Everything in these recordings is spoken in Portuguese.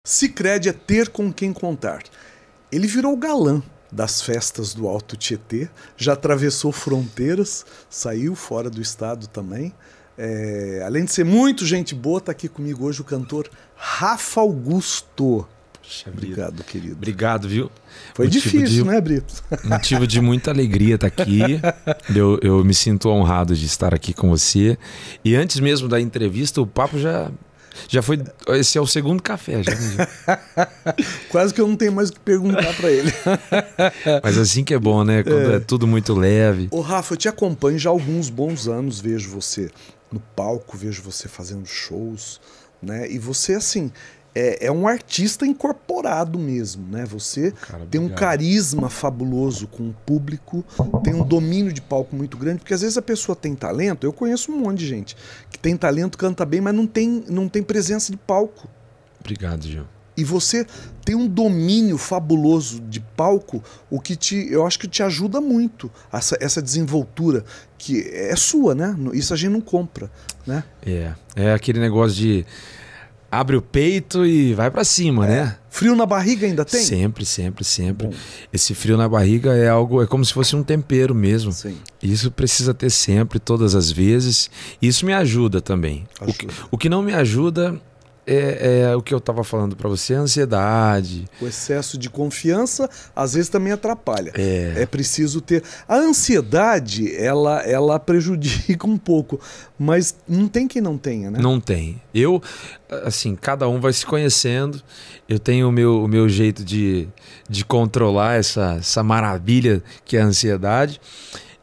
Sicredi é ter com quem contar. Ele virou o galã das festas do Alto Tietê, já atravessou fronteiras, saiu fora do estado também. Além de ser muito gente boa, está aqui comigo hoje o cantor Rafa Augusto. Puxa, obrigado, querido. Obrigado, viu? Foi difícil, né, Brito? Motivo de muita alegria estar aqui. Eu me sinto honrado de estar aqui com você. E antes mesmo da entrevista, o papo já foi. Esse é o segundo café, já. Quase que eu não tenho mais o que perguntar para ele. Mas assim que é bom, né? Quando é tudo muito leve. Ô, Rafa, eu te acompanho já há alguns bons anos, vejo você no palco, vejo você fazendo shows, né? E você, assim, é um artista incorporado mesmo, né? Você tem um carisma fabuloso com o público, tem um domínio de palco muito grande, porque às vezes a pessoa tem talento, eu conheço um monte de gente que tem talento, canta bem, mas não tem presença de palco. Obrigado, Gil. E você tem um domínio fabuloso de palco, o que eu acho que te ajuda muito, essa desenvoltura que é sua, né? Isso a gente não compra, né? É aquele negócio de abre o peito e vai pra cima, né? Frio na barriga ainda tem? Sempre. Bom. Esse frio na barriga é como se fosse um tempero mesmo. Sim. Isso precisa ter sempre, todas as vezes. Isso me ajuda também. O que não me ajuda é o que eu estava falando para você, a ansiedade. O excesso de confiança às vezes também atrapalha. É preciso ter... A ansiedade, ela prejudica um pouco, mas não tem quem não tenha, né? Não tem. Assim, cada um vai se conhecendo. Eu tenho o meu jeito de controlar essa maravilha que é a ansiedade.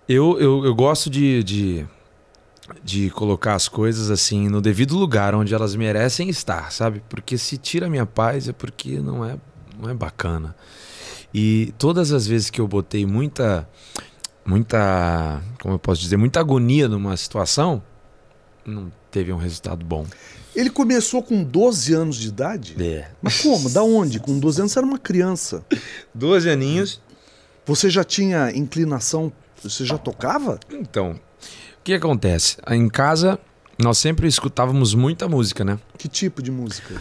Eu gosto de colocar as coisas assim no devido lugar, onde elas merecem estar, sabe? Porque se tira a minha paz é porque não é bacana. E todas as vezes que eu botei muita, como eu posso dizer, muita agonia numa situação, não teve um resultado bom. Ele começou com 12 anos de idade? Mas como? Da onde? Com 12 anos você era uma criança. 12 aninhos. Você já tinha inclinação? Você já tocava? Então, o que acontece? Em casa, nós sempre escutávamos muita música, né? Que tipo de música?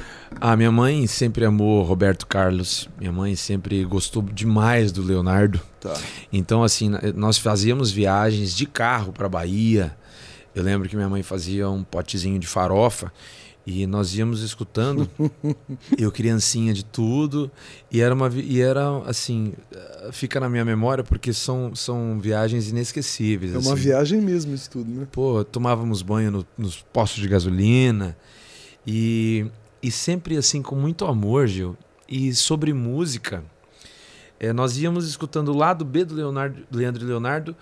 Minha mãe sempre amou Roberto Carlos. Minha mãe sempre gostou demais do Leonardo. Tá. Então, assim, nós fazíamos viagens de carro para Bahia. Eu lembro que minha mãe fazia um potezinho de farofa e nós íamos escutando. Eu criancinha de tudo. E era assim, fica na minha memória porque são viagens inesquecíveis. É uma viagem mesmo isso tudo, né? Pô, tomávamos banho nos postos de gasolina e sempre assim com muito amor, Gil. E sobre música, nós íamos escutando o lado B do Leandro e Leonardo,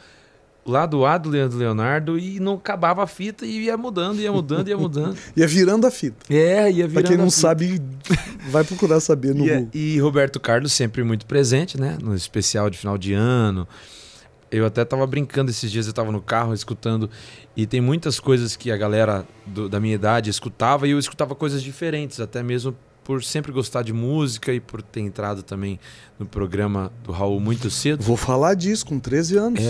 o lado A do Leandro e Leonardo, e não acabava a fita e ia mudando. Ia virando a fita. Ia virando. Pra quem não sabe, vai procurar saber no Google. E Roberto Carlos sempre muito presente, né? No especial de final de ano. Eu até tava brincando esses dias, eu tava no carro escutando, e tem muitas coisas que a galera da minha idade escutava, e eu escutava coisas diferentes, até mesmo por sempre gostar de música e por ter entrado também no programa do Raul muito cedo. Vou falar disso, com 13 anos.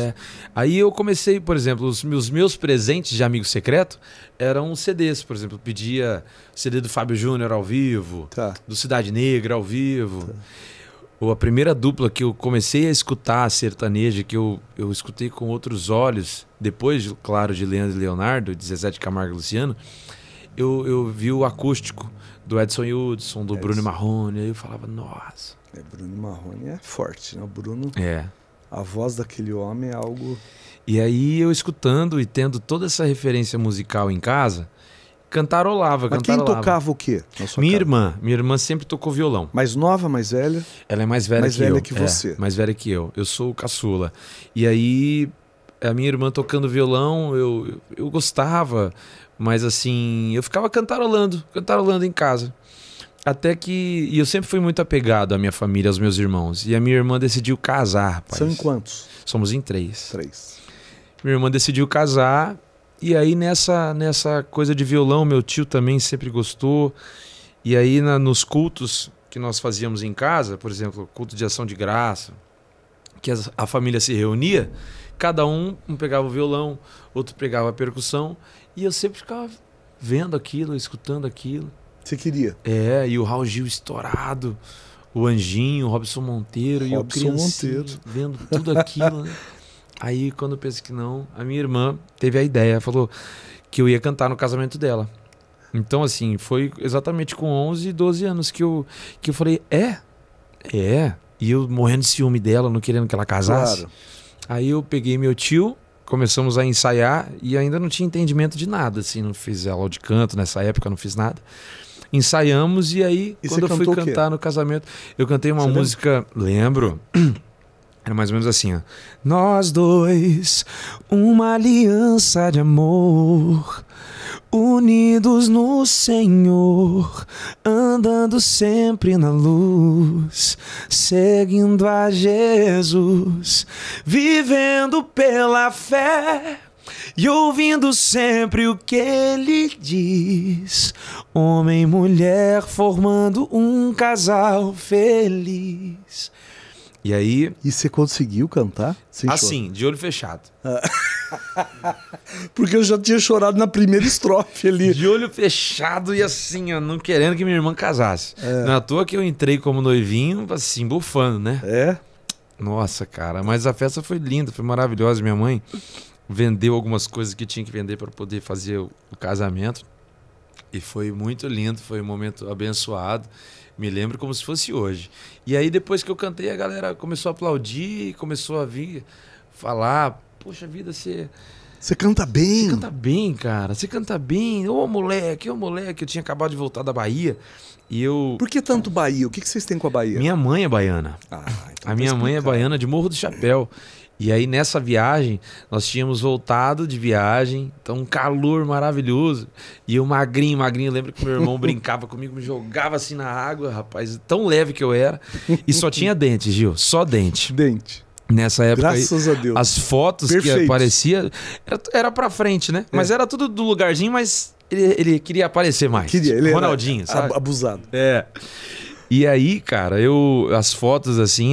Aí eu comecei, por exemplo, os meus presentes de amigo secreto eram CDs, por exemplo, eu pedia CD do Fábio Júnior ao vivo, do Cidade Negra ao vivo. A primeira dupla que eu comecei a escutar sertaneja, que eu escutei com outros olhos, depois, claro, de Leandro e Leonardo, de Zezé de Camargo e Luciano, eu vi o acústico do Edson Hudson, do Bruno Marrone, aí eu falava, nossa. Bruno Marrone é forte, né? O Bruno, a voz daquele homem é algo... E aí eu escutando e tendo toda essa referência musical em casa, cantarolava. Mas quem tocava o quê? Minha irmã sempre tocou violão. Mais nova, mais velha? Ela é mais velha que eu. Mais velha que você. Mais velha que eu. Eu sou o caçula. E aí, a minha irmã tocando violão, eu gostava, mas assim, eu ficava cantarolando em casa. Até que... E eu sempre fui muito apegado à minha família, aos meus irmãos. E a minha irmã decidiu casar, rapaz. São em quantos? Somos em 3. 3. Minha irmã decidiu casar... E aí nessa coisa de violão, meu tio também sempre gostou. E aí nos cultos que nós fazíamos em casa, por exemplo, culto de ação de graça, que a família se reunia, cada um pegava o violão, outro pegava a percussão, e eu sempre ficava vendo aquilo, escutando aquilo. Você queria? E o Raul Gil estourado, o Anjinho, o Robson Monteiro, e eu criancinha, vendo tudo aquilo, né? Aí, quando eu pensei que não, a minha irmã teve a ideia, falou que eu ia cantar no casamento dela. Então, assim, foi exatamente com 11, 12 anos que eu falei, E eu morrendo de ciúme dela, não querendo que ela casasse. Claro. Aí eu peguei meu tio, começamos a ensaiar e ainda não tinha entendimento de nada, assim, não fiz aula de canto nessa época, não fiz nada. Ensaiamos e aí, quando eu fui cantar no casamento, eu cantei uma música, lembro, era mais ou menos assim, ó. Nós dois, uma aliança de amor, unidos no Senhor, andando sempre na luz, seguindo a Jesus, vivendo pela fé e ouvindo sempre o que Ele diz. Homem e mulher formando um casal feliz. E aí... E você conseguiu cantar? Assim, de olho fechado. Porque eu já tinha chorado na primeira estrofe ali. De olho fechado e assim, ó, não querendo que minha irmã casasse. Não é à toa que eu entrei como noivinho, assim, bufando, né? Nossa, cara, mas a festa foi linda, foi maravilhosa. Minha mãe vendeu algumas coisas que tinha que vender para poder fazer o casamento. E foi muito lindo, foi um momento abençoado. Me lembro como se fosse hoje. E aí, depois que eu cantei, a galera começou a aplaudir, começou a vir falar, poxa vida, você canta bem. Você canta bem, cara. Você canta bem. Ô, moleque, ô, moleque. Eu tinha acabado de voltar da Bahia e eu... Por que tanto Bahia? O que vocês têm com a Bahia? Minha mãe é baiana. Então a minha mãe é baiana de Morro do Chapéu. E aí, nessa viagem, nós tínhamos voltado de viagem, então um calor maravilhoso. E eu magrinho, lembro que meu irmão brincava comigo, me jogava assim na água, rapaz, tão leve que eu era. E só tinha dente, Gil, só dente. Nessa época, graças a Deus. As fotos que aparecia era pra frente, né? Mas era tudo do lugarzinho, mas ele queria aparecer mais. Ele Ronaldinho, sabe? Abusado. E aí, cara, as fotos assim,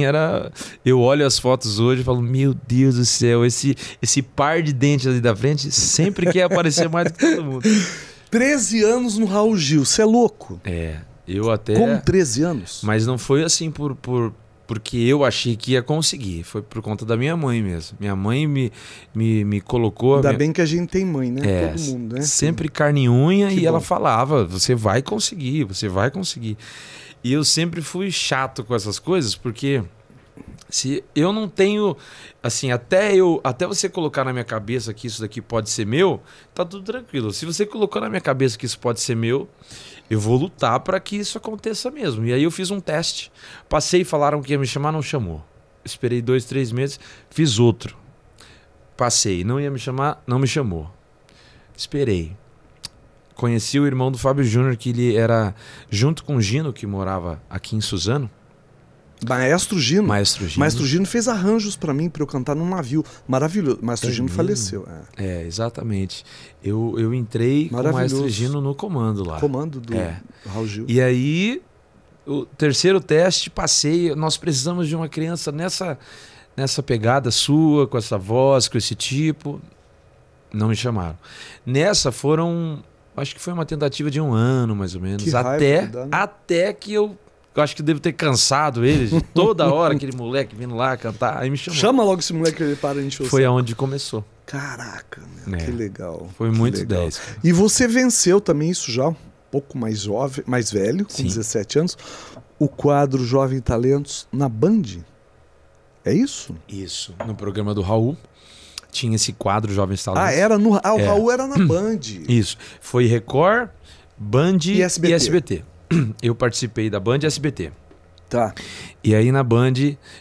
eu olho as fotos hoje e falo, meu Deus do céu, esse par de dentes ali da frente sempre quer aparecer mais do que todo mundo. 13 anos no Raul Gil, você é louco? Eu até... Com 13 anos? Mas não foi assim porque eu achei que ia conseguir, foi por conta da minha mãe mesmo. Minha mãe me colocou... Ainda bem que a gente tem mãe, né? Todo mundo, né? Sempre carne e unha, e ela falava, você vai conseguir, você vai conseguir. E eu sempre fui chato com essas coisas, porque se eu não tenho, assim, até você colocar na minha cabeça que isso daqui pode ser meu, tá tudo tranquilo. Se você colocou na minha cabeça que isso pode ser meu, eu vou lutar para que isso aconteça mesmo. E aí eu fiz um teste, passei, falaram que ia me chamar, não chamou. Esperei 2, 3 meses, fiz outro. Passei, não ia me chamar, não me chamou. Esperei. Conheci o irmão do Fábio Júnior, que ele era junto com o Gino, que morava aqui em Suzano. Maestro Gino. Maestro Gino fez arranjos pra mim, pra eu cantar num navio. Maravilhoso. Maestro Gino faleceu. Exatamente. Eu entrei com o Maestro Gino no comando lá. Comando do Raul Gil. E aí, o terceiro teste, passei. Nós precisamos de uma criança nessa pegada sua, com essa voz, com esse tipo. Não me chamaram. Nessa foram... Acho que foi uma tentativa de 1 ano, mais ou menos. Até que eu acho que devo ter cansado eles de toda hora, aquele moleque vindo lá cantar. Aí me chamou. Chama logo esse moleque que ele para de encher o saco. Foi aonde começou. Caraca, meu, que legal. Foi muito 10. Cara. E você venceu também isso já um pouco mais jovem, mais velho, com 17 anos, o quadro Jovem Talentos na Band. É isso? Isso. No programa do Raul. Tinha esse quadro Jovens Talentos. O Raul era na Band. Isso. Foi Record, Band e SBT. Eu participei da Band e SBT. Tá. E aí na Band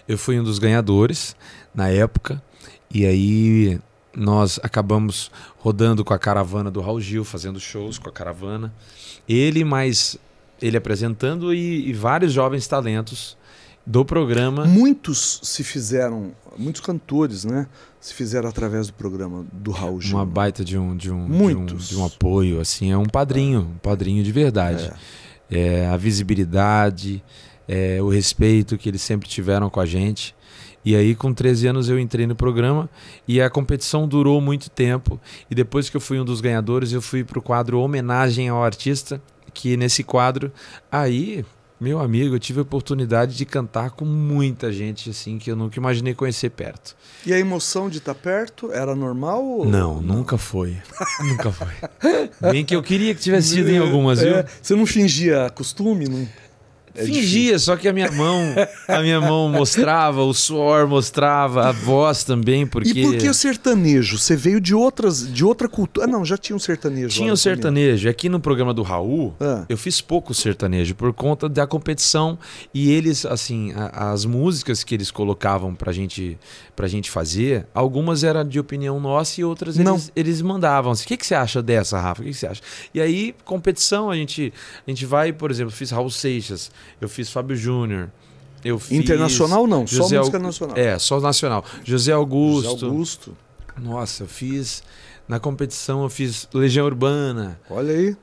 eu fui um dos ganhadores na época. E aí nós acabamos rodando com a caravana do Raul Gil, fazendo shows com a caravana. Ele apresentando e vários jovens talentos do programa. Muitos cantores, né? Se fizeram através do programa do Raul Gil. Uma baita de um apoio, assim, é um padrinho de verdade. A visibilidade, o respeito que eles sempre tiveram com a gente. E aí, com 13 anos, eu entrei no programa e a competição durou muito tempo. E depois que eu fui um dos ganhadores, eu fui para o quadro Homenagem ao Artista, que nesse quadro aí, meu amigo, eu tive a oportunidade de cantar com muita gente assim que eu nunca imaginei conhecer perto. E a emoção de estar perto era normal? Ou... Não, nunca foi. Nunca foi. Bem que eu queria que tivesse sido em algumas, viu? Você não fingia costume? Não? Fingia, só que a minha mão mostrava, o suor mostrava, a voz também, porque... E por que o sertanejo? Você veio de outra cultura? Ah, não, já tinha um sertanejo. Tinha o sertanejo. Aqui no programa do Raul, Ah. eu fiz pouco sertanejo por conta da competição e eles, assim, as músicas que eles colocavam pra gente fazer, algumas eram de opinião nossa e outras eles mandavam assim, o que você acha dessa, Rafa? O que você acha? E aí, competição, a gente vai, por exemplo, eu fiz Raul Seixas, eu fiz Fábio Júnior, eu fiz... Internacional não, José só música nacional. Só nacional. José Augusto. José Augusto. Nossa, eu fiz... Na competição eu fiz Legião Urbana. Olha aí.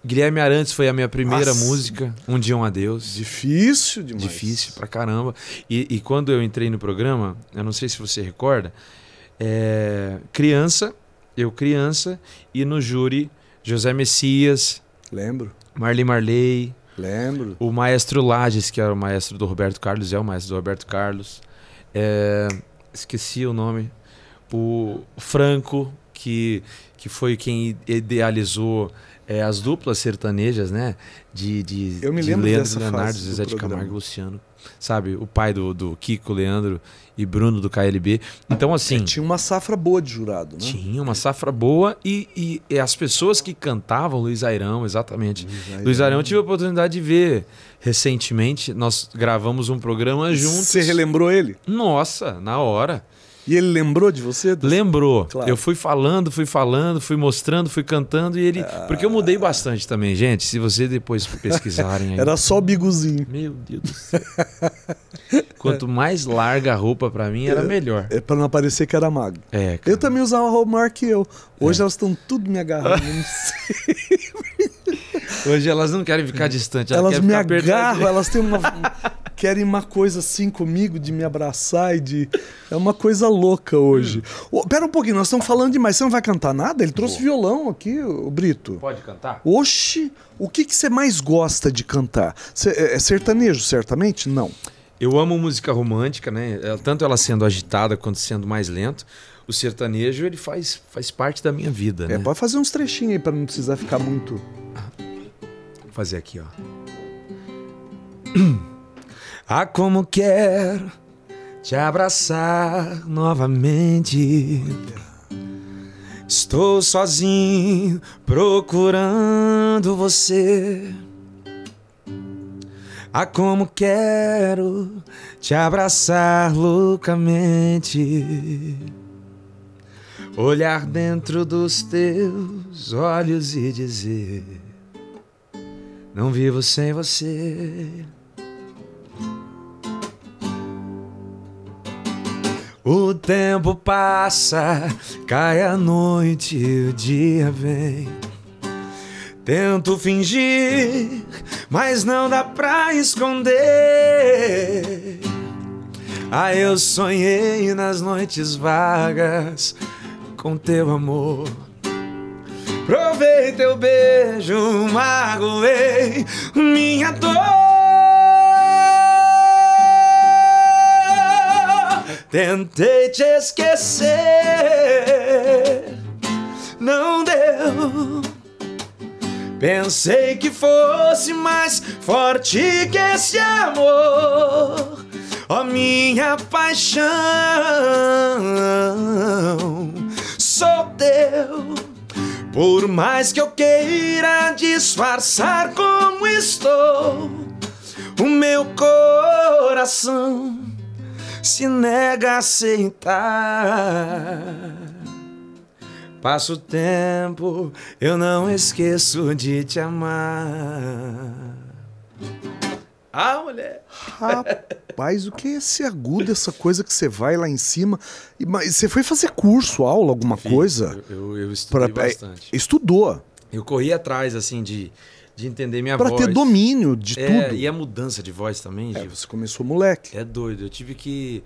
Guilherme Arantes foi a minha primeira Nossa. música. Um Dia, um Adeus. Difícil demais. Difícil pra caramba. E quando eu entrei no programa, eu não sei se você recorda, criança, e no júri, José Messias, Lembro. Marley, Lembro. o maestro Lages, que era o maestro do Roberto Carlos, é o maestro do Roberto Carlos. Esqueci o nome. O Franco, que foi quem idealizou as duplas sertanejas, né? Eu me de lembro Leandro dessa Leonardo, fase do Zezé de programa. Camargo e Luciano. Sabe? O pai do Kiko, Leandro e Bruno do KLB. Então, assim... Tinha uma safra boa de jurado, né? Tinha uma safra boa e as pessoas que cantavam, Luiz Airão, exatamente. Luiz Airão eu tive a oportunidade de ver recentemente. Nós gravamos um programa juntos. Você relembrou ele? Nossa, na hora. E ele lembrou de você? Lembrou. Claro. Eu fui falando, fui mostrando, fui cantando e ele... Porque eu mudei bastante também, gente. Se vocês depois pesquisarem aí. Era só o biguzinho. Meu Deus do céu. Quanto mais larga a roupa pra mim, era melhor. Pra não parecer que era magro. Cara. Eu também usava roupa maior que eu. Hoje elas estão tudo me agarrando. Não sei. Hoje elas não querem ficar distantes. Elas me querem ficar agarram, elas têm querem uma coisa assim comigo, de me abraçar e de... É uma coisa louca hoje. Pera um pouquinho, nós estamos falando demais. Você não vai cantar nada? Ele trouxe violão aqui, o Brito. Pode cantar? Oxi, o que você mais gosta de cantar? É sertanejo, certamente? Não. Eu amo música romântica, né? Tanto ela sendo agitada quanto sendo mais lento. O sertanejo, ele faz parte da minha vida, né? Pode fazer uns trechinhos aí pra não precisar ficar muito... Vou fazer aqui, ó. Ah, como quero te abraçar novamente. Estou sozinho procurando você. Ah, como quero te abraçar loucamente. Olhar dentro dos teus olhos e dizer: não vivo sem você. O tempo passa, cai a noite e o dia vem. Tento fingir, mas não dá pra esconder. Ah, eu sonhei nas noites vagas com teu amor. Provei teu beijo, magoei minha dor. Tentei te esquecer, não deu. Pensei que fosse mais forte que esse amor, ó minha paixão. Sou teu, por mais que eu queira disfarçar como estou, o meu coração se nega a aceitar. Passa o tempo, eu não esqueço de te amar. Ah, mulher! Rapaz, o que é esse agudo, essa coisa que você vai lá em cima? Mas você foi fazer curso, aula, alguma coisa? Eu estudei bastante. Estudou. Eu corri atrás, assim, de entender minha voz. Pra ter domínio de tudo. E a mudança de voz também. Você começou moleque. É doido, eu tive que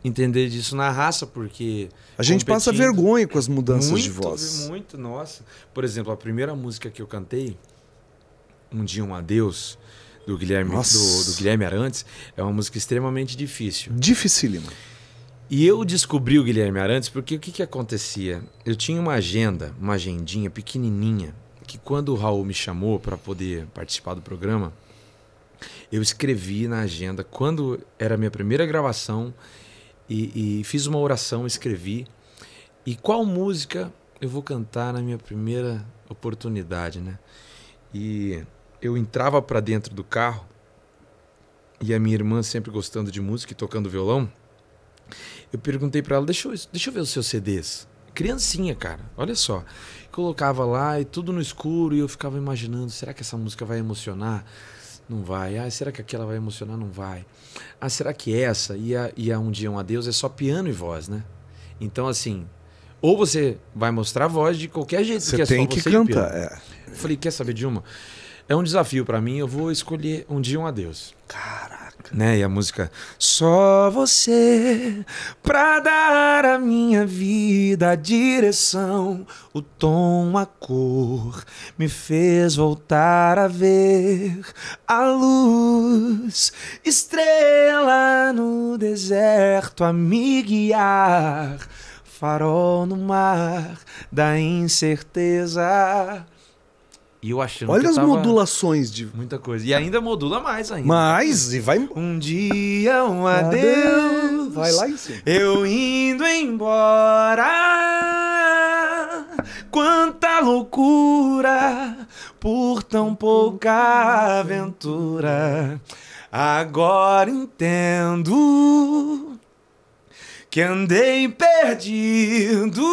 entender disso na raça, porque... A gente passa vergonha com as mudanças muito, de voz. Muito, nossa. Por exemplo, a primeira música que eu cantei, Um Dia Um Adeus, do Guilherme, do Guilherme Arantes, é uma música extremamente difícil. Dificílima. E eu descobri o Guilherme Arantes porque o que acontecia? Eu tinha uma agendinha pequenininha, que quando o Raul me chamou para poder participar do programa, eu escrevi na agenda, quando era a minha primeira gravação, e fiz uma oração, escrevi, e qual música eu vou cantar na minha primeira oportunidade, né? E eu entrava para dentro do carro, e a minha irmã sempre gostando de música e tocando violão, eu perguntei para ela, deixa eu ver os seus CDs. Criancinha, cara, olha só. Colocava lá e tudo no escuro e eu ficava imaginando, será que essa música vai emocionar? Não vai. Ah, será que aquela vai emocionar? Não vai. Ah, será que essa e a Um Dia Um Adeus é só piano e voz, né? Então, assim, ou você vai mostrar a voz de qualquer jeito, Você porque tem é só que você cantar. Eu falei, quer saber de uma? É um desafio pra mim, eu vou escolher Um Dia Um Adeus. Caraca. Né? E a música só você pra dar à minha vida a direção, o tom, a cor, me fez voltar a ver a luz, estrela no deserto a me guiar, farol no mar da incerteza. E eu achando Olha que as tava modulações de... muita coisa. E ainda modula mais ainda. Mas, e vai... Um dia, um adeus. Vai lá em cima. Eu indo embora. Quanta loucura por tão pouca aventura. Agora entendo que andei perdido.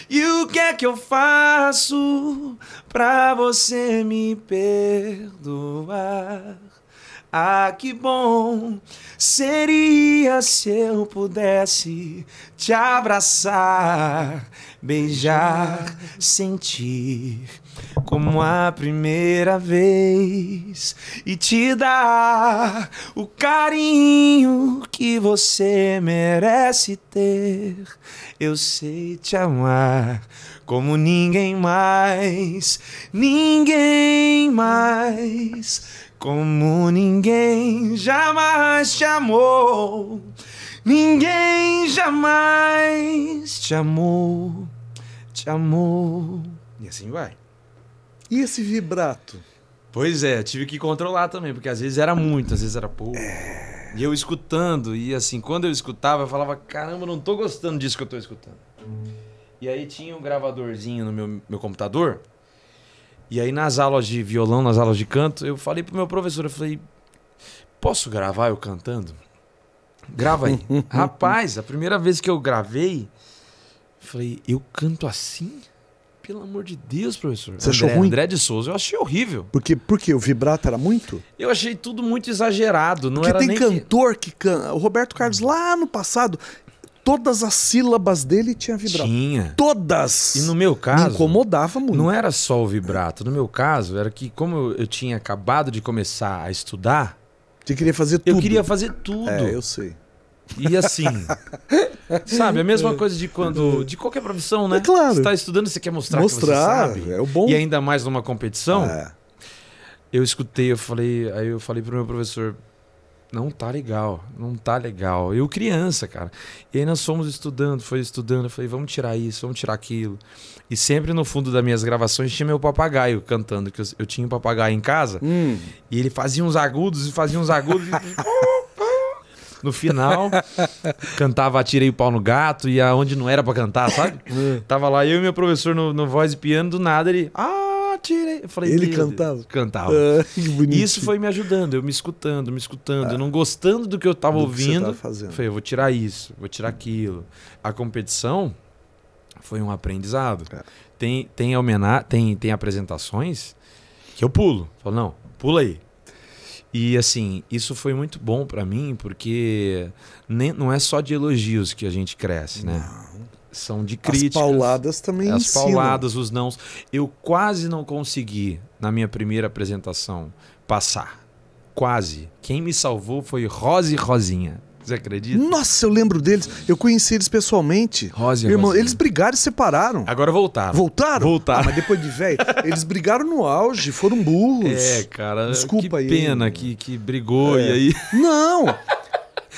E o que é que eu faço pra você me perdoar? Ah, que bom seria se eu pudesse te abraçar, beijar, sentir como a primeira vez e te dar o carinho que você merece ter. Eu sei te amar como ninguém mais, como ninguém jamais te amou. Ninguém jamais te amou. E assim vai. E esse vibrato? Pois é, tive que controlar também, porque às vezes era muito, às vezes era pouco. E eu escutando, e assim, quando eu escutava, eu falava, caramba, não tô gostando disso que eu tô escutando. E aí tinha um gravadorzinho no meu computador, e aí nas aulas de violão, nas aulas de canto, eu falei pro meu professor, eu falei, posso gravar eu cantando? Grava aí. Rapaz, a primeira vez que eu gravei, eu falei, eu canto assim? Pelo amor de Deus, professor. Você achou ruim? André de Souza, eu achei horrível. Por quê? O vibrato era muito? Eu achei tudo muito exagerado. Não Porque era tem nem cantor que canta. O Roberto Carlos, lá no passado, todas as sílabas dele tinha vibrato. Tinha. Todas! E no meu caso, me incomodava muito. não era só o vibrato. No meu caso, era que como eu tinha acabado de começar a estudar, Você queria fazer tudo. eu queria fazer tudo. É, eu sei. E assim, sabe, a mesma coisa de quando, de qualquer profissão, né? É claro. Você está estudando, você quer mostrar que você sabe. É o bom. E ainda mais numa competição. É. Eu escutei, aí eu falei pro meu professor, não tá legal. Eu criança, cara. E aí nós fomos estudando, eu falei, vamos tirar isso, vamos tirar aquilo. E sempre no fundo das minhas gravações tinha meu papagaio cantando, que eu tinha um papagaio em casa, e ele fazia uns agudos, no final, cantava Atirei o Pau no Gato, e aonde não era pra cantar, sabe? Tava lá eu e meu professor no voz e piano, do nada ele... Tirei. Eu falei, ele cantava? Cantava. Que bonito. E isso foi me ajudando, eu me escutando, eu não gostando do que eu tava ouvindo. Fazendo. Falei, eu vou tirar isso, vou tirar aquilo. A competição foi um aprendizado. Tem apresentações que eu pulo. Falo, não, pula aí. E assim, isso foi muito bom pra mim, porque não é só de elogios que a gente cresce, né? Não. São de críticas. As pauladas também As ensinam. pauladas, os nãos. Eu quase não consegui, na minha primeira apresentação, passar. Quase. Quem me salvou foi Rosa e Rosinha. Você acredita? Nossa, eu lembro deles. Eu conheci eles pessoalmente. Rosa e Irmão, Rosinha. eles brigaram e separaram. Agora voltaram. Voltaram? Voltaram. Ah, mas depois de velho. Eles brigaram no auge, foram burros. Cara, Desculpa que aí. pena que brigou e aí... Não!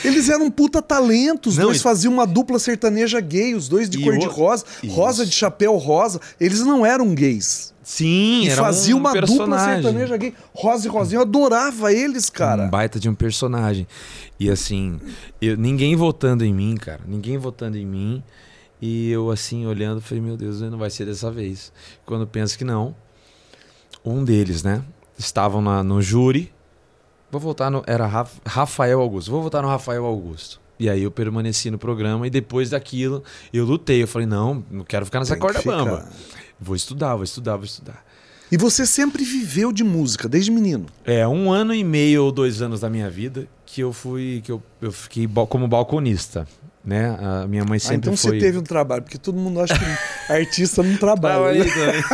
Eles eram puta talentos, os Não, dois faziam uma dupla sertaneja gay, os dois de cor de rosa, rosa de chapéu rosa. Eles não eram gays. Sim, E era faziam uma dupla personagem. sertaneja gay, Rosa e Rosinha. Eu adorava eles, cara. Um baita de um personagem. E assim, ninguém votando em mim, cara. Ninguém votando em mim. E eu assim, olhando, falei, meu Deus, não vai ser dessa vez. Quando eu penso que não, um deles, né? Estavam no júri. Vou votar no... Era Rafael Augusto. Vou votar no Rafael Augusto. E aí eu permaneci no programa e depois daquilo eu lutei. Eu falei, não quero ficar nessa corda bamba. Vou estudar. E você sempre viveu de música, desde menino? 1 ano e meio ou 2 anos da minha vida que eu fiquei como balconista, né? A minha mãe sempre então foi... você teve um trabalho, porque todo mundo acha que artista não trabalha. Né?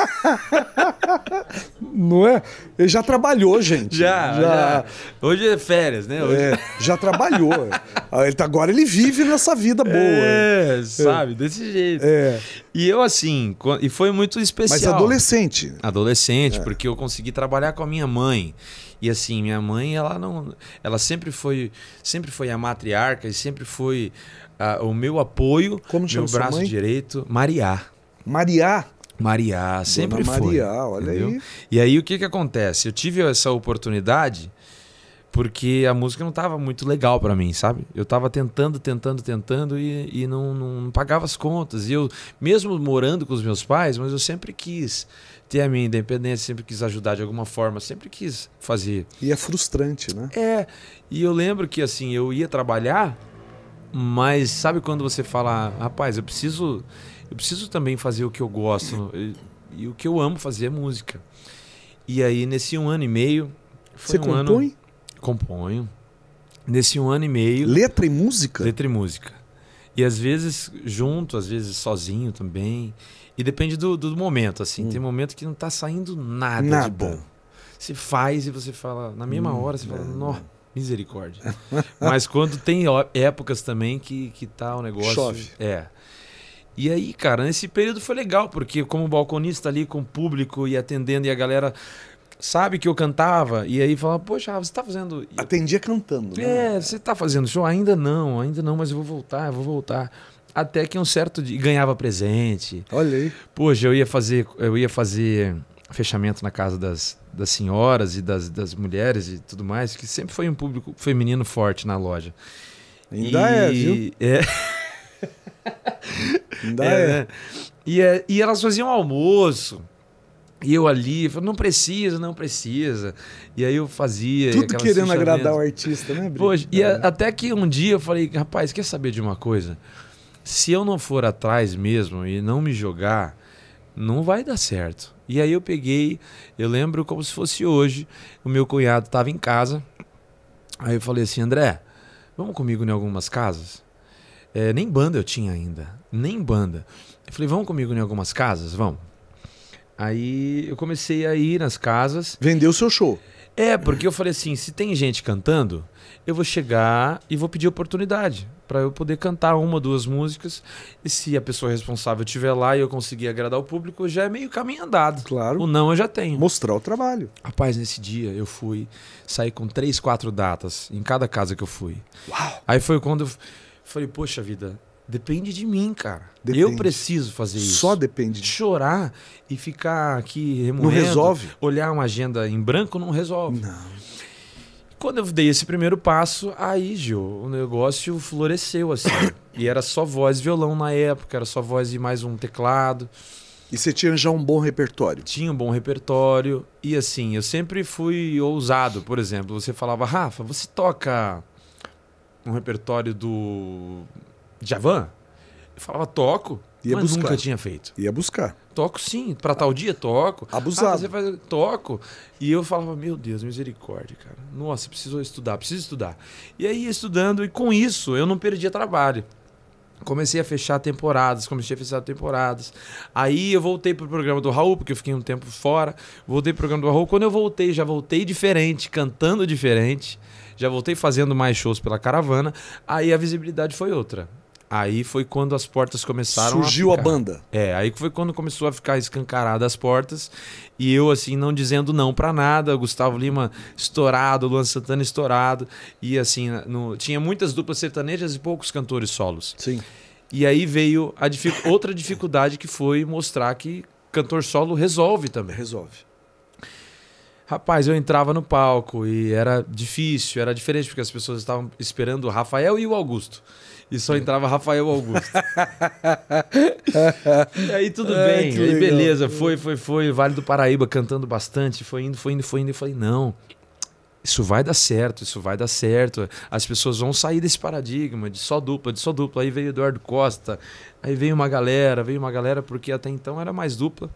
Não é? Ele já trabalhou, gente. Já. Hoje é férias, né? Hoje... já trabalhou. Agora ele vive nessa vida boa. Sabe? Desse jeito. E eu assim, e foi muito especial. Mas adolescente. Adolescente, porque eu consegui trabalhar com a minha mãe. E assim, minha mãe, ela sempre foi a matriarca e sempre foi o meu apoio, Como chama meu braço sua mãe? direito, Mariá, sempre Dona foi. Mariá, olha entendeu? aí. E aí o que acontece? Eu tive essa oportunidade porque a música não estava muito legal para mim, sabe? Eu estava tentando e não pagava as contas. E eu, mesmo morando com os meus pais, mas eu sempre quis ter a minha independência, sempre quis ajudar de alguma forma, sempre quis fazer. E é frustrante, né? E eu lembro que assim, eu ia trabalhar, mas sabe quando você fala, rapaz, eu preciso também fazer o que eu gosto e o que eu amo fazer é música. E aí nesse 1 ano e meio... Você compõe? Componho. Nesse 1 ano e meio... Letra e música? Letra e música. E às vezes junto, às vezes sozinho também. E depende do momento, assim. Tem momento que não tá saindo nada de bom. Você faz e você fala... Na mesma hora você fala... Nó, misericórdia. Mas quando tem épocas também que tá o negócio... Chove. E aí, cara, nesse período foi legal, porque como balconista ali com o público e atendendo, e a galera sabe que eu cantava, e aí falava, poxa, você tá fazendo... Atendia cantando, né? Você tá fazendo show? Ainda não, mas eu vou voltar. Até que um certo dia ganhava presente. Olha aí. Poxa, eu ia fazer fechamento na casa das senhoras e das mulheres e tudo mais, que sempre foi um público feminino forte na loja. Ainda viu? Ainda né? E elas faziam almoço. E eu ali, falei, não precisa. E aí eu fazia. Tudo querendo agradar o artista, né, Brito? Poxa, até que um dia eu falei, rapaz, quer saber de uma coisa? Se eu não for atrás mesmo e não me jogar, não vai dar certo. E aí eu lembro como se fosse hoje, o meu cunhado estava em casa. Aí eu falei assim, André, vamos comigo em algumas casas? Nem banda eu tinha ainda, nem banda. Eu falei, vamos comigo em algumas casas? Vamos. Aí eu comecei a ir nas casas. Vendeu o seu show. Porque eu falei assim, se tem gente cantando, eu vou chegar e vou pedir oportunidade para eu poder cantar 1 ou 2 músicas. E se a pessoa responsável estiver lá e eu conseguir agradar o público, já é meio caminho andado. Claro. O não eu já tenho. Mostrar o trabalho. Rapaz, nesse dia eu saí com 3, 4 datas em cada casa que eu fui. Uau! Aí foi quando eu falei, poxa vida, depende de mim, cara. Depende. Eu preciso fazer isso. Só depende de chorar e ficar aqui remoendo. Não resolve. Olhar uma agenda em branco não resolve. Não. Quando eu dei esse primeiro passo, aí, Gil, o negócio floresceu, assim. E era só voz e violão na época, era só voz e mais um teclado. E você tinha já um bom repertório? Tinha um bom repertório. E assim, eu sempre fui ousado. Por exemplo, você falava, Rafa, você toca um repertório do Djavan? Eu falava, toco, mas buscar. Nunca tinha feito. Ia buscar. Toco sim, pra tal dia toco. Abusado. Você faz, toco. E eu falava, meu Deus, misericórdia, cara. Nossa, preciso estudar. E aí ia estudando, e com isso eu não perdia trabalho. Comecei a fechar temporadas. Aí eu voltei pro programa do Raul, porque eu fiquei um tempo fora. Voltei pro programa do Raul. Quando eu voltei, já voltei diferente, cantando diferente. Já voltei fazendo mais shows pela caravana. Aí a visibilidade foi outra. Aí foi quando as portas começaram Surgiu a banda. Aí foi quando começou a ficar escancarada as portas. E eu, assim, não dizendo não pra nada. Gustavo Lima estourado, Luan Santana estourado. E, assim, tinha muitas duplas sertanejas e poucos cantores solos. Sim. E aí veio outra dificuldade, que foi mostrar que cantor solo resolve também. Resolve. Rapaz, eu entrava no palco e era difícil, era diferente, porque as pessoas estavam esperando o Rafael e o Augusto. E só entrava Rafael Augusto. E aí tudo bem, aí beleza, foi. Vale do Paraíba cantando bastante, foi indo. Eu falei, não, isso vai dar certo. As pessoas vão sair desse paradigma de só dupla. Aí veio Eduardo Costa, aí veio uma galera, porque até então era mais dupla.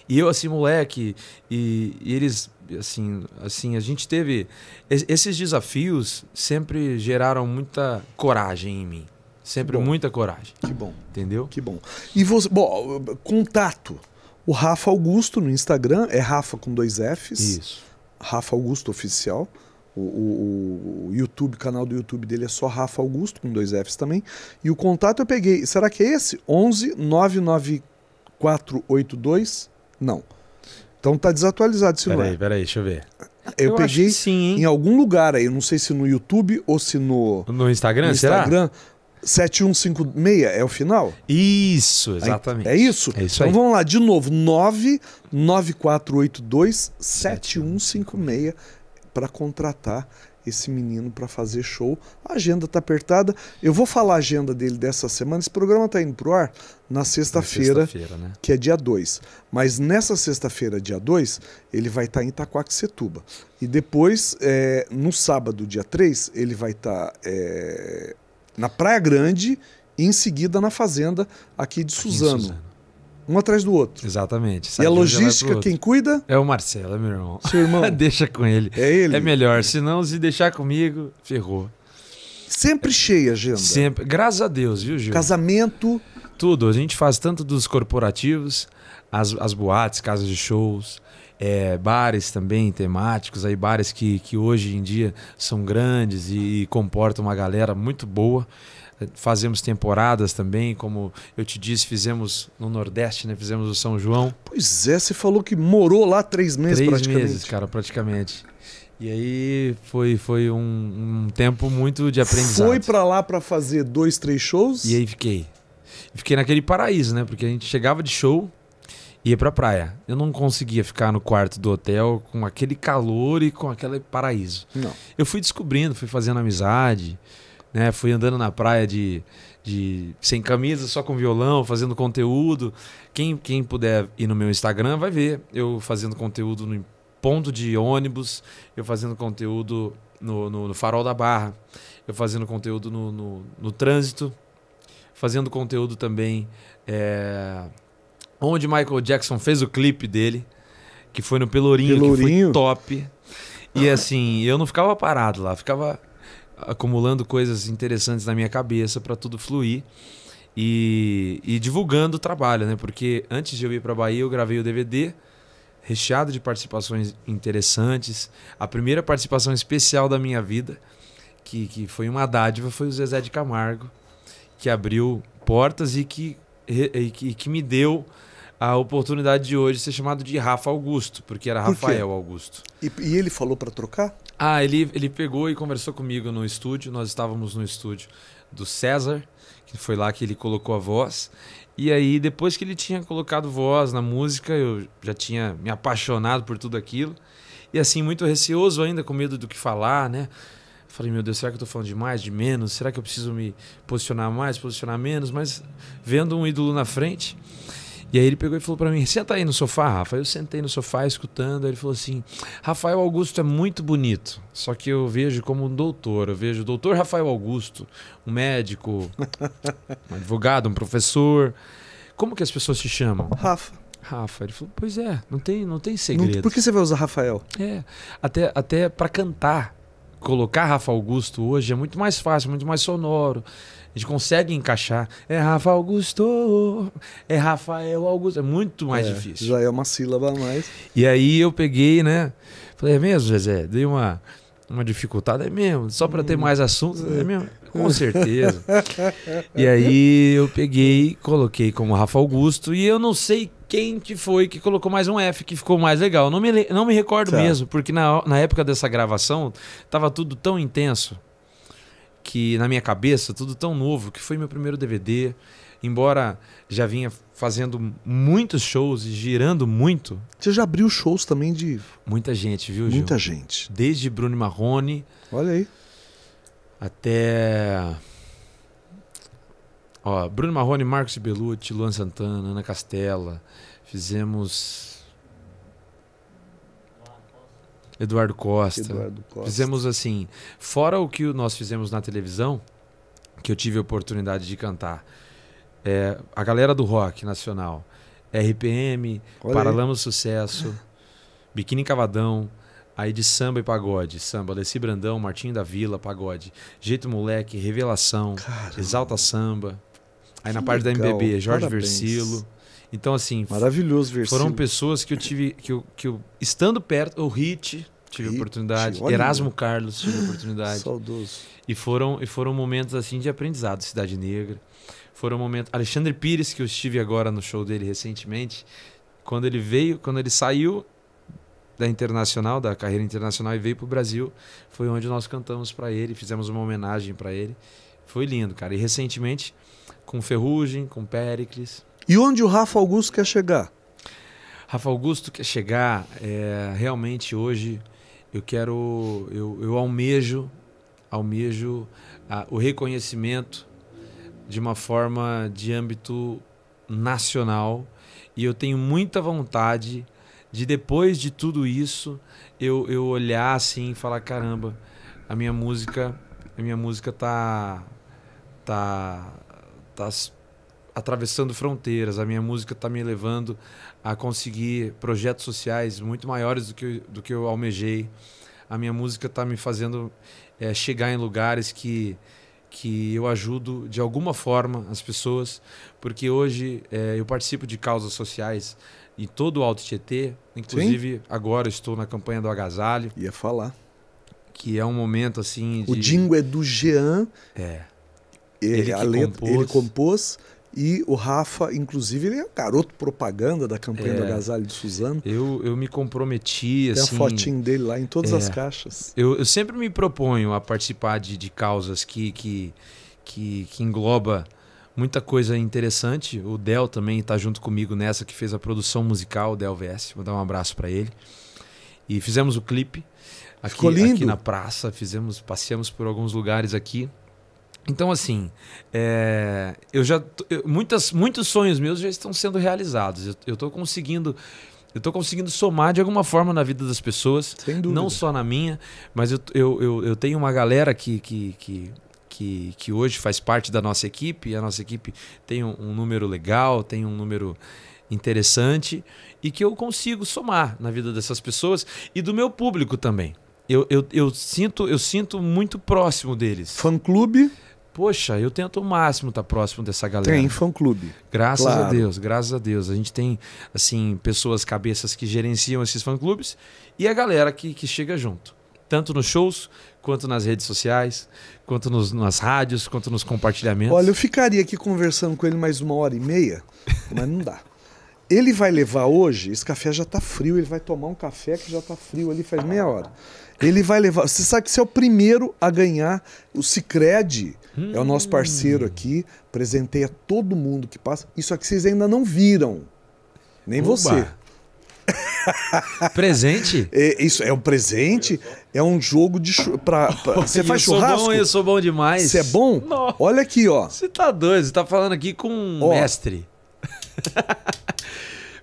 E eu, assim, moleque, e eles, assim, a gente teve... Esses desafios sempre geraram muita coragem em mim. Sempre muita coragem. Que bom. Entendeu? Que bom. E você, bom, contato. O Rafa Augusto no Instagram é Rafa com 2 Fs. Isso. Rafa Augusto Oficial. O YouTube, canal do YouTube dele é só Rafa Augusto com 2 Fs também. E o contato eu peguei, será que é esse? 11 99482? Não. Então tá desatualizado esse número. Peraí, deixa eu ver. Eu peguei acho que sim, hein? em algum lugar aí, não sei se no YouTube ou se no Instagram, será? 7156 é o final? Isso, exatamente. É isso? É isso então aí. Vamos lá, de novo, 99482-7156 para contratar esse menino para fazer show. A agenda tá apertada. Eu vou falar a agenda dele dessa semana. Esse programa tá indo pro ar na sexta-feira, né? que é dia 2. Mas nessa sexta-feira, dia 2, ele vai estar em Itaquaquecetuba. E depois, no sábado, dia 3, ele vai estar na Praia Grande e em seguida na Fazenda aqui de Suzano. Um atrás do outro. Exatamente. E a logística, quem cuida? É o Marcelo, é meu irmão. Seu irmão? Deixa com ele. É ele? É melhor. Senão, se deixar comigo, ferrou. Sempre cheia a agenda. Sempre. Graças a Deus, viu, Gil? Casamento. Tudo. A gente faz tanto dos corporativos, as boates, casas de shows, bares também temáticos, aí bares que hoje em dia são grandes e comportam uma galera muito boa. Fazemos temporadas também, como eu te disse, fizemos no Nordeste, né? Fizemos o São João. Pois é, você falou que morou lá 3 meses praticamente. 3 meses, cara, praticamente. E aí foi um tempo muito de aprendizado. Foi pra lá pra fazer 2, 3 shows? E aí fiquei naquele paraíso, né? Porque a gente chegava de show, ia pra praia. Eu não conseguia ficar no quarto do hotel com aquele calor e com aquele paraíso. Não. Eu fui descobrindo, fui fazendo amizade, né? Fui andando na praia sem camisa, só com violão, fazendo conteúdo. Quem puder ir no meu Instagram vai ver eu fazendo conteúdo no ponto de ônibus, eu fazendo conteúdo no Farol da Barra, eu fazendo conteúdo no trânsito, fazendo conteúdo também onde Michael Jackson fez o clipe dele, que foi no Pelourinho, que foi top. E assim, eu não ficava parado lá, ficava acumulando coisas interessantes na minha cabeça para tudo fluir e divulgando o trabalho, né? Porque antes de eu ir para Bahia, eu gravei o DVD recheado de participações interessantes. A primeira participação especial da minha vida, que foi uma dádiva, foi o Zezé de Camargo, que abriu portas e que me deu a oportunidade de hoje ser chamado de Rafa Augusto, porque era Rafael Augusto. E ele falou para trocar? Ele pegou e conversou comigo no estúdio. Nós estávamos no estúdio do César, que foi lá que ele colocou a voz. E aí, depois que ele tinha colocado voz na música, eu já tinha me apaixonado por tudo aquilo. E assim, muito receoso ainda, com medo do que falar, né? Falei, meu Deus, será que eu tô falando de mais, de menos? Será que eu preciso me posicionar mais, posicionar menos? Mas vendo um ídolo na frente... E aí ele pegou e falou pra mim, senta aí no sofá, Rafa. Eu sentei no sofá escutando, aí ele falou assim, Rafael Augusto é muito bonito, só que eu vejo como um doutor, eu vejo o doutor Rafael Augusto, um médico, um advogado, um professor. Como que as pessoas te chamam? Rafa. Ele falou, pois é, não tem segredo. Por que você vai usar Rafael? Até pra cantar colocar Rafa Augusto hoje é muito mais fácil, muito mais sonoro. A gente consegue encaixar. É Rafa Augusto, é Rafael Augusto. É muito mais difícil. Já é uma sílaba a mais. E aí eu peguei, né? Falei, é mesmo, Zezé? Dei uma dificuldade, é mesmo? Só para ter mais assuntos, é mesmo? Com certeza. E aí eu peguei, coloquei como Rafa Augusto e eu não sei quem que foi que colocou mais um F, que ficou mais legal. Não me recordo mesmo, porque na época dessa gravação tava tudo tão intenso que na minha cabeça, tudo tão novo, que foi meu primeiro DVD. Embora já vinha fazendo muitos shows e girando muito. Você já abriu shows também de... Muita gente, viu, Gil? Muita gente. Desde Bruno Marrone. Olha aí. Até... Ó, Bruno Marrone, Marcos Belucci, Luan Santana, Ana Castela. Fizemos... Eduardo Costa. Fizemos assim... Fora o que nós fizemos na televisão, que eu tive a oportunidade de cantar. A galera do rock nacional, RPM, Paralamas do Sucesso, Biquíni Cavadão, aí de samba e pagode, samba, Alessi Brandão, Martinho da Vila, pagode, Jeito Moleque, Revelação, Caramba. Exalta Samba, aí na parte da MPB, Jorge Versilo. Então assim, maravilhoso Versilo. Foram pessoas que eu tive, que eu estando perto, o Hit, tive oportunidade, Erasmo Carlos, tive oportunidade. Saudoso. E foram momentos assim de aprendizado, Cidade Negra. Foram momentos... Alexandre Pires, que eu estive agora no show dele recentemente, quando ele saiu da Internacional, da carreira internacional e veio pro Brasil, foi onde nós cantamos para ele, fizemos uma homenagem para ele. Foi lindo, cara. E recentemente, com Ferrugem, com Péricles. E onde o Rafa Augusto quer chegar? Rafa Augusto quer chegar, realmente hoje eu almejo o reconhecimento de uma forma de âmbito nacional, e eu tenho muita vontade de, depois de tudo isso, eu olhar assim e falar, caramba, a minha música tá atravessando fronteiras, a minha música tá me levando a conseguir projetos sociais muito maiores do que eu almejei. A minha música tá me fazendo chegar em lugares que eu ajudo de alguma forma as pessoas, porque hoje eu participo de causas sociais em todo o Alto Tietê, inclusive Sim. Agora estou na campanha do Agasalho. Ia falar. Que é um momento assim de... O jingle é do Jean, ele compôs, e o Rafa, inclusive, ele é o garoto propaganda da campanha do Agasalho de Suzano. Eu me comprometi, Tem assim... a fotinho dele lá em todas as caixas. Eu sempre me proponho a participar de causas que engloba muita coisa interessante. O Del também está junto comigo nessa, que fez a produção musical, o Del VS. Vou dar um abraço para ele. E fizemos o clipe aqui na praça, passeamos por alguns lugares aqui. Então, assim, muitos sonhos meus já estão sendo realizados. Eu estou conseguindo somar de alguma forma na vida das pessoas. Sem dúvida. Não só na minha, mas eu tenho uma galera que hoje faz parte da nossa equipe. E a nossa equipe tem um número legal, tem um número interessante, e que eu consigo somar na vida dessas pessoas e do meu público também. Eu sinto muito próximo deles. Fã-clube? Poxa, eu tento o máximo estar próximo dessa galera. Tem fã-clube. Graças a Deus. A gente tem, assim, pessoas, cabeças que gerenciam esses fã-clubes e a galera que chega junto. Tanto nos shows, quanto nas redes sociais, quanto nas rádios, quanto nos compartilhamentos. Olha, eu ficaria aqui conversando com ele mais 1h30, mas não dá. Ele vai levar hoje, esse café já tá frio, ele vai tomar um café que já tá frio ali faz meia hora. Ele vai levar, você sabe que você é o primeiro a ganhar o Sicredi, é o nosso parceiro aqui, presenteia todo mundo que passa. Isso aqui vocês ainda não viram, nem você. Presente? Isso é um presente, é um jogo de você faz churrasco? Eu sou bom demais. Você é bom? Não. Olha aqui, ó. Você tá doido, você tá falando aqui com um mestre.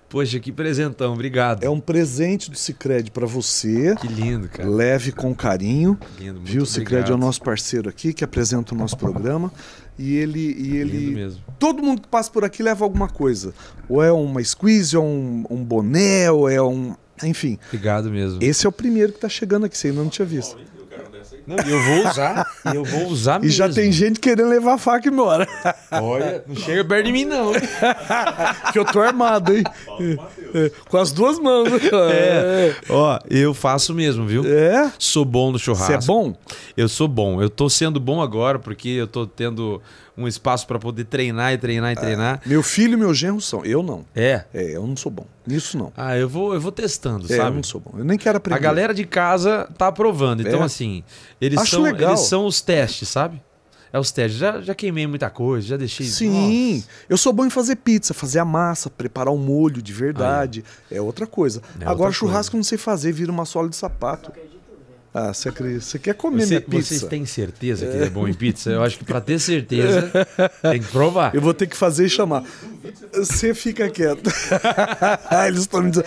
Poxa, que presentão, obrigado. É um presente do Sicredi para você. Que lindo, cara. Leve com carinho. Lindo, muito viu? O Sicredi é o nosso parceiro aqui, que apresenta o nosso programa. E ele... Lindo mesmo. Todo mundo que passa por aqui leva alguma coisa. Ou é uma squeeze, ou um boné, ou é um... Enfim. Obrigado mesmo. Esse é o primeiro que tá chegando aqui, você ainda não tinha visto. Eu quero dessa aí. Não, eu vou usar mesmo. E já tem gente querendo levar a faca embora. Olha, não chega perto de mim não, hein? Que eu tô armado, hein? Com as duas mãos. Ó, eu faço mesmo, viu? É? Sou bom no churrasco. Você é bom? Eu sou bom. Eu tô sendo bom agora porque eu tô tendo um espaço para poder treinar e treinar. Meu filho e meu genro são. Eu não. É? É, eu não sou bom. Nisso não. Ah, eu vou testando, Eu sabe? não sou bom. Eu nem quero aprender. A galera de casa tá aprovando. Então, assim, eles são os testes, sabe? É os testes. Já queimei muita coisa, já deixei... Sim, Nossa. eu sou bom em fazer pizza, fazer a massa, preparar o molho de verdade. É outra coisa. Agora, churrasco eu não sei fazer, vira uma sola de sapato. Ah, você acredita? Você quer comer minha pizza? Vocês têm certeza que ele é bom em pizza? Eu acho que pra ter certeza, tem que provar. Eu vou ter que fazer e chamar. Você fica quieto. Eles estão me dizendo...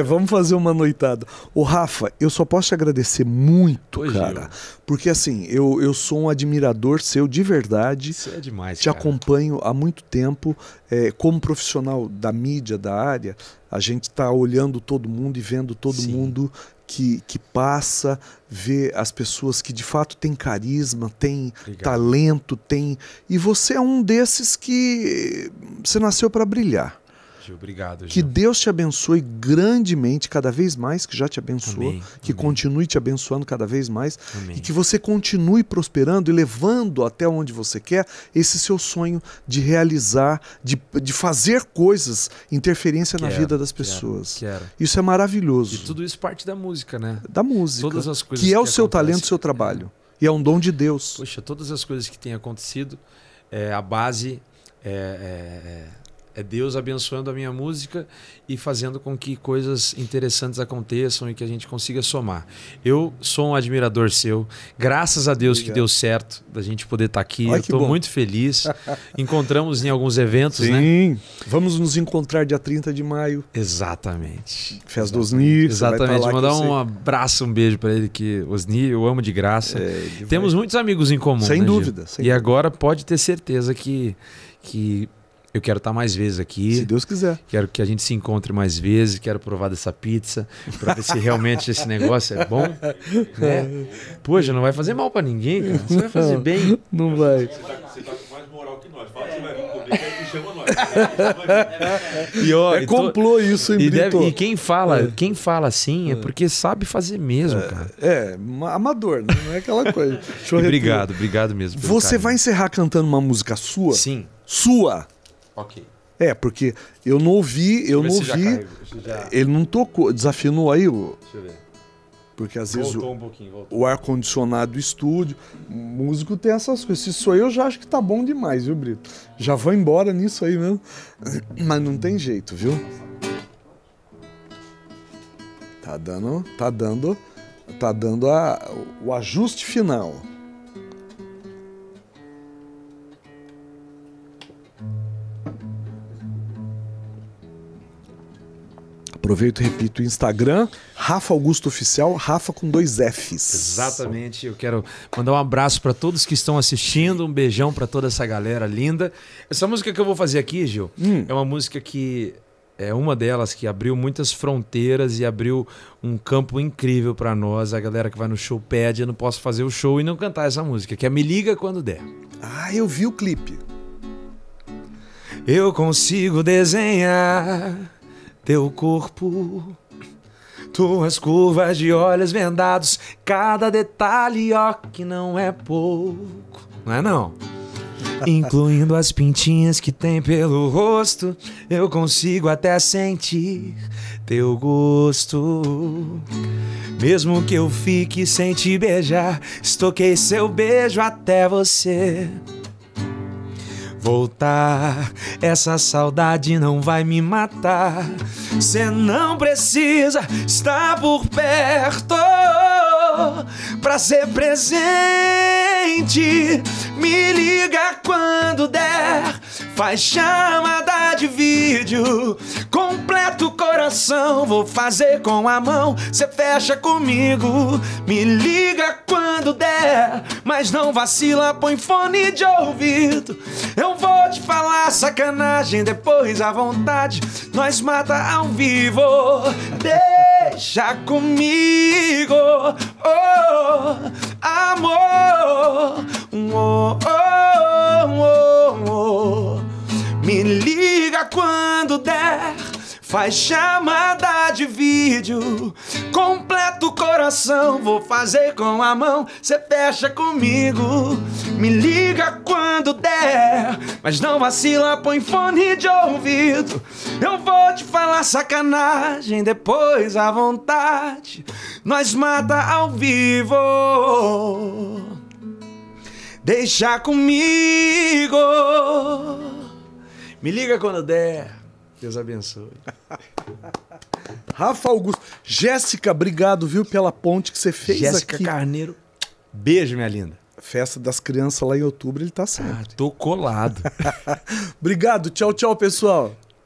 vamos fazer uma noitada. Ô, Rafa, eu só posso te agradecer muito, cara. Porque assim, eu sou um admirador seu de verdade. Isso é demais, Te acompanho há muito tempo. Como profissional da mídia, da área, a gente está olhando todo mundo e vendo todo mundo que passa, vê as pessoas que de fato têm carisma, têm talento, e você é um desses que você nasceu para brilhar. Obrigado, Gil. Que Deus te abençoe grandemente, cada vez mais, que já te abençoou. Amém. Que continue te abençoando cada vez mais. Amém. E que você continue prosperando e levando até onde você quer esse seu sonho de realizar, de fazer coisas, interferência na vida das pessoas. Quero. Isso é maravilhoso. E tudo isso parte da música, né? Da música. Todas as coisas que é o seu talento, o seu trabalho. E é um dom de Deus. Poxa, todas as coisas que têm acontecido, a base é Deus abençoando a minha música e fazendo com que coisas interessantes aconteçam e que a gente consiga somar. Eu sou um admirador seu. Graças a Deus que deu certo da gente poder estar aqui. Eu estou muito feliz. Encontramos em alguns eventos, né? Sim. Vamos nos encontrar dia 30 de maio. Exatamente. Festa do Osni. Exatamente. Mandar um abraço, um beijo para ele, que Osni eu amo de graça. Temos muitos amigos em comum. Sem dúvida. E agora pode ter certeza que eu quero estar mais vezes aqui. Se Deus quiser. Quero que a gente se encontre mais vezes. Quero provar dessa pizza para ver se realmente esse negócio é bom. Né? Poxa, não vai fazer mal para ninguém, cara. Você vai fazer bem. Não vai. Você tá com mais moral que nós. Fala que você vai vir comer, que chama nós. Complô isso, hein, Brito? E quem fala assim é porque sabe fazer mesmo, cara. Amador, né? Não é aquela coisa. Obrigado mesmo. Você vai encerrar cantando uma música sua? Sim. Sua? Ok. Porque eu não ouvi, ele não tocou, desafinou aí o... Deixa eu ver. Porque às vezes voltou. O ar-condicionado do estúdio, o músico tem essas coisas. Se sou eu, já acho que tá bom demais, viu, Brito? Já vou embora nisso aí mesmo. Mas não tem jeito, viu? Tá dando o ajuste final. Aproveito e repito o Instagram, Rafa Augusto Oficial, Rafa com 2 Fs. Exatamente, eu quero mandar um abraço para todos que estão assistindo, um beijão para toda essa galera linda. Essa música que eu vou fazer aqui, Gil, é uma música que é uma delas que abriu muitas fronteiras e abriu um campo incrível para nós. A galera que vai no show pede, eu não posso fazer o show e não cantar essa música, que é Me Liga Quando Der. Ah, eu vi o clipe. Eu consigo desenhar teu corpo, tuas curvas de olhos vendados, cada detalhe, ó, que não é pouco. Não é não? Incluindo as pintinhas que tem pelo rosto, eu consigo até sentir teu gosto. Mesmo que eu fique sem te beijar, estoquei seu beijo até você voltar. Essa saudade não vai me matar. Cê não precisa estar por perto pra ser presente. Me liga quando der, faz chamada de vídeo, completa o coração, vou fazer com a mão, cê fecha comigo. Me liga quando der, mas não vacila, põe fone de ouvido. Eu vou te falar sacanagem, depois à vontade nós mata ao vivo. Deixa comigo, oh. Faz chamada de vídeo, completa o coração, vou fazer com a mão, cê fecha comigo. Me liga quando der, mas não vacila, põe fone de ouvido. Eu vou te falar sacanagem, depois à vontade nós mata ao vivo. Deixa comigo. Me liga quando der. Deus abençoe. Rafa Augusto. Jéssica, obrigado, viu, pela ponte que você fez Jéssica aqui. Carneiro. Beijo, minha linda. Festa das crianças lá em outubro, ele tá certo. Tô colado. Obrigado, tchau, tchau, pessoal.